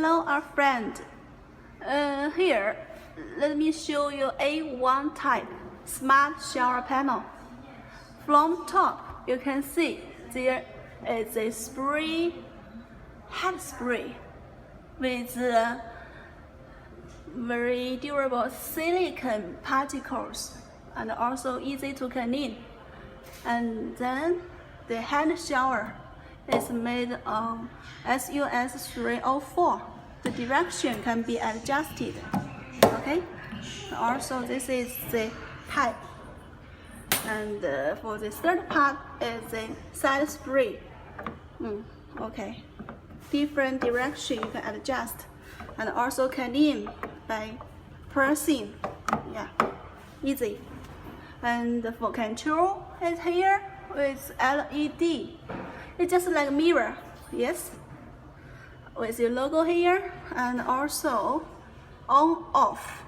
Hello, our friend. Here, let me show you A1 type smart shower panel. From top, you can see there is a spray, head spray with very durable silicone particles and also easy to clean. And then the hand shower is made of SUS 304. The direction can be adjusted. Okay. Also, this is the type. And for the third part is the side spray. Okay. Different direction you can adjust, and also clean by pressing. Yeah, easy. And for control, it's here with LED. It's just like a mirror, yes, with your logo here, and also on off.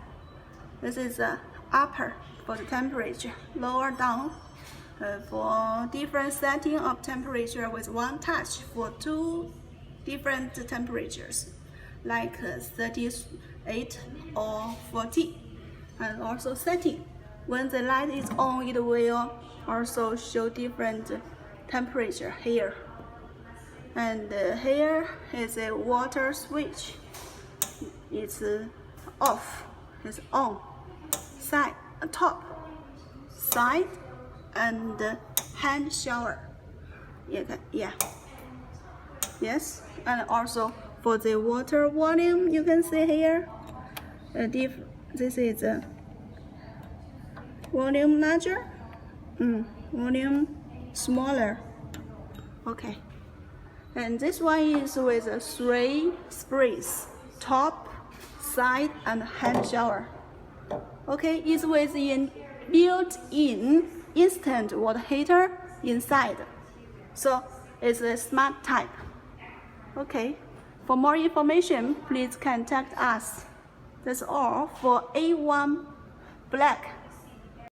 This is the upper for the temperature, lower down for different setting of temperature with one touch for two different temperatures, like 38 or 40, and also setting. When the light is on, it will also show different temperature here. And here is a water switch. It's off, it's on, side, top, side, and hand shower. Yeah. Yes, and also for the water volume, you can see here. This is a volume larger, volume smaller. Okay, and this one is with 3 sprays, top, side, and hand shower. Okay, it's with built-in instant water heater inside, so it's a smart type. Okay, for more information, please contact us. That's all for A1 Black.